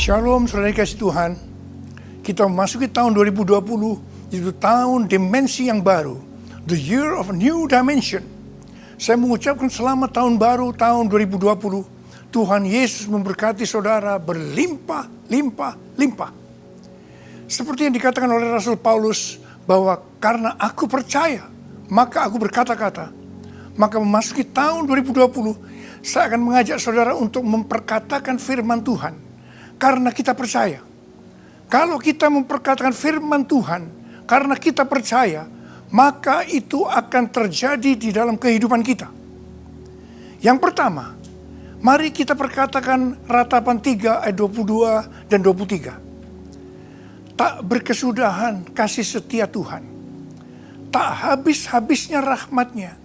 Shalom, saudara kasih Tuhan. Kita memasuki tahun 2020, itu tahun dimensi yang baru. The year of a new dimension. Saya mengucapkan selamat tahun baru, tahun 2020. Tuhan Yesus memberkati saudara berlimpah, limpah, limpah. Seperti yang dikatakan oleh Rasul Paulus, bahwa karena aku percaya, maka aku berkata-kata. Maka memasuki tahun 2020, saya akan mengajak saudara untuk memperkatakan firman Tuhan. Karena kita percaya. Kalau kita memperkatakan firman Tuhan, karena kita percaya, maka itu akan terjadi di dalam kehidupan kita. Yang pertama, mari kita perkatakan Ratapan 3 ayat 22 dan 23. Tak berkesudahan kasih setia Tuhan. Tak habis-habisnya rahmat-Nya.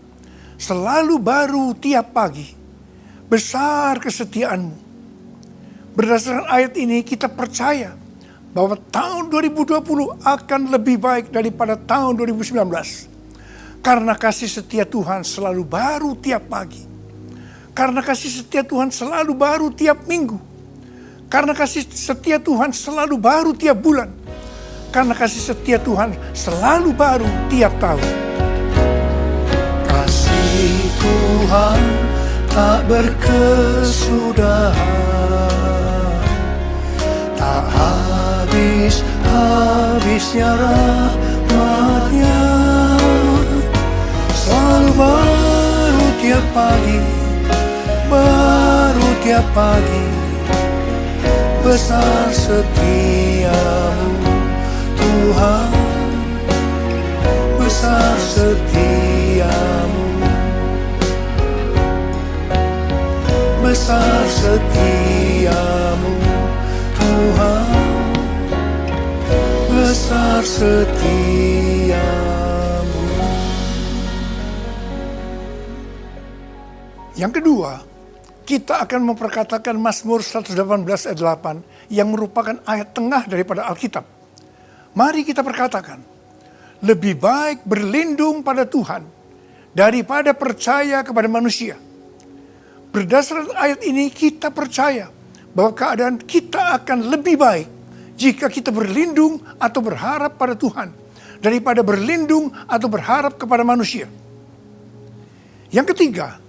Selalu baru tiap pagi. Besar kesetiaanmu. Berdasarkan ayat ini kita percaya bahwa tahun 2020 akan lebih baik daripada tahun 2019. Karena kasih setia Tuhan selalu baru tiap pagi. Karena kasih setia Tuhan selalu baru tiap minggu. Karena kasih setia Tuhan selalu baru tiap bulan. Karena kasih setia Tuhan selalu baru tiap tahun. Kasih Tuhan tak berkesudahan. Tak habis-habisnya rahmat-Nya. Selalu baru tiap pagi. Baru tiap pagi. Besar setiamu Tuhan. Besar setiamu. Besar setiamu Tuhan. Besar setiamu. Yang kedua, kita akan memperkatakan Mazmur 118 ayat 8 yang merupakan ayat tengah daripada Alkitab. Mari kita perkatakan, lebih baik berlindung pada Tuhan daripada percaya kepada manusia. Berdasarkan ayat ini kita percaya bahwa keadaan kita akan lebih baik jika kita berlindung atau berharap pada Tuhan daripada berlindung atau berharap kepada manusia. Yang ketiga,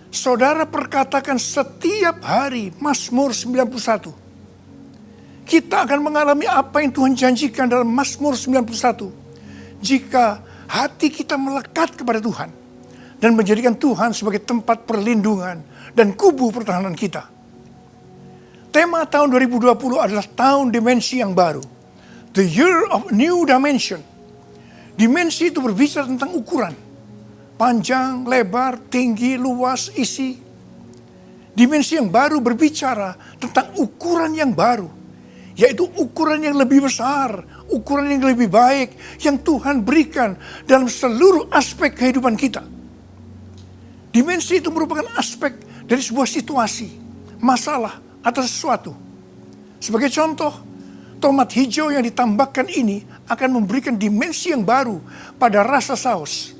saudara perkatakan setiap hari Mazmur 91. Kita akan mengalami apa yang Tuhan janjikan dalam Mazmur 91. Jika hati kita melekat kepada Tuhan dan menjadikan Tuhan sebagai tempat perlindungan dan kubu pertahanan kita. Tema tahun 2020 adalah tahun dimensi yang baru. The year of new dimension. Dimensi itu berbicara tentang ukuran. Panjang, lebar, tinggi, luas, isi. Dimensi yang baru berbicara tentang ukuran yang baru. Yaitu ukuran yang lebih besar, ukuran yang lebih baik yang Tuhan berikan dalam seluruh aspek kehidupan kita. Dimensi itu merupakan aspek dari sebuah situasi, masalah, atau sesuatu. Sebagai contoh, tomat hijau yang ditambahkan ini akan memberikan dimensi yang baru pada rasa saus.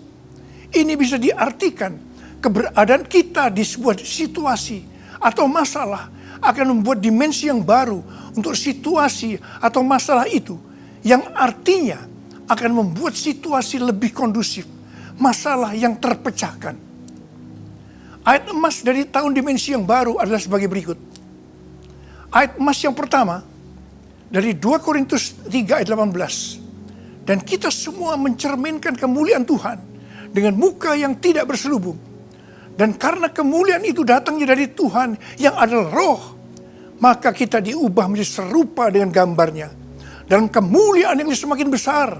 Ini bisa diartikan keberadaan kita di sebuah situasi atau masalah akan membuat dimensi yang baru untuk situasi atau masalah itu, yang artinya akan membuat situasi lebih kondusif, masalah yang terpecahkan. Ayat emas dari tahun dimensi yang baru adalah sebagai berikut. Ayat emas yang pertama dari 2 Korintus 3 ayat 18. Dan kita semua mencerminkan kemuliaan Tuhan dengan muka yang tidak berselubung. Dan karena kemuliaan itu datangnya dari Tuhan yang adalah roh, maka kita diubah menjadi serupa dengan gambarnya dalam kemuliaan yang semakin besar.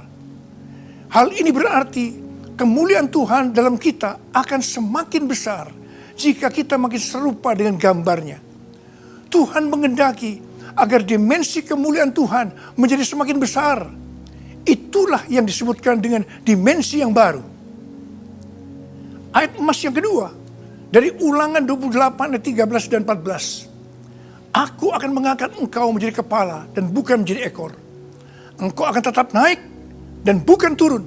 Hal ini berarti kemuliaan Tuhan dalam kita akan semakin besar jika kita makin serupa dengan gambarnya. Tuhan mengendaki agar dimensi kemuliaan Tuhan menjadi semakin besar. Itulah yang disebutkan dengan dimensi yang baru. Ayat emas yang kedua dari Ulangan 28 ayat 13 dan 14. Aku akan mengangkat engkau menjadi kepala dan bukan menjadi ekor. Engkau akan tetap naik dan bukan turun.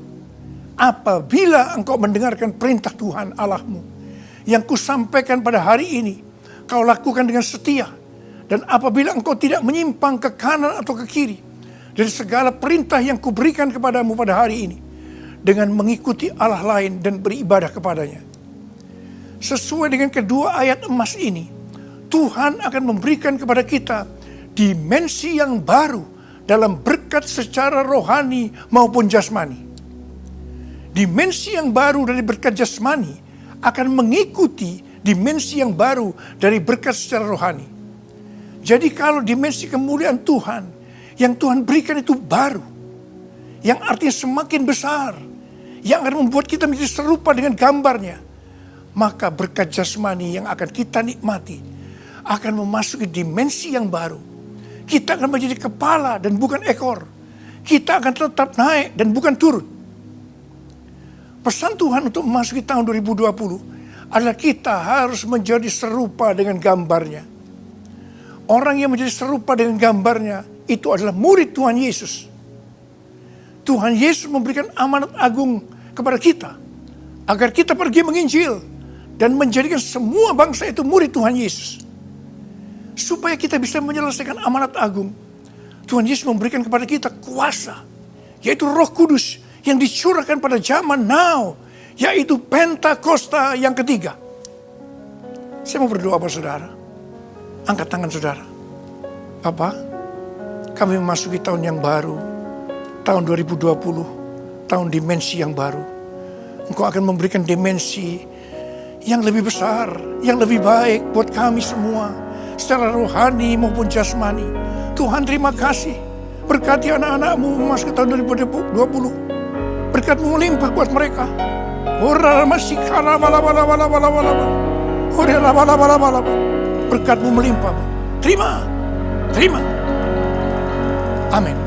Apabila engkau mendengarkan perintah Tuhan Allahmu yang kusampaikan pada hari ini, kau lakukan dengan setia Dan apabila engkau tidak menyimpang ke kanan atau ke kiri dari segala perintah yang kuberikan kepadamu pada hari ini, dengan mengikuti Allah lain dan beribadah kepadanya. Sesuai dengan kedua ayat emas ini, Tuhan akan memberikan kepada kita dimensi yang baru dalam berkat secara rohani maupun jasmani. Dimensi yang baru dari berkat jasmani akan mengikuti dimensi yang baru dari berkat secara rohani. Jadi kalau dimensi kemuliaan Tuhan yang Tuhan berikan itu baru, yang artinya semakin besar, yang akan membuat kita menjadi serupa dengan gambarnya, maka berkat jasmani yang akan kita nikmati akan memasuki dimensi yang baru. Kita akan menjadi kepala dan bukan ekor. Kita akan tetap naik dan bukan turun. Pesan Tuhan untuk memasuki tahun 2020 adalah kita harus menjadi serupa dengan gambarnya. Orang yang menjadi serupa dengan gambarnya itu adalah murid Tuhan Yesus. Tuhan Yesus memberikan amanat agung kepada kita agar kita pergi menginjil dan menjadikan semua bangsa itu murid Tuhan Yesus. Supaya kita bisa menyelesaikan amanat agung, Tuhan Yesus memberikan kepada kita kuasa, yaitu Roh Kudus yang dicurahkan pada zaman now, yaitu Pentakosta yang ketiga. Saya mau berdoa buat saudara. Angkat tangan saudara. Bapa, kami memasuki tahun yang baru, tahun 2020, tahun dimensi yang baru. Engkau akan memberikan dimensi yang lebih besar, yang lebih baik buat kami semua, secara rohani maupun jasmani. Tuhan, terima kasih. Berkati anak-anak-Mu memasuki tahun 2020. Berkat-Mu melimpah buat mereka. Berkat-Mu melimpah. Terima. Amin.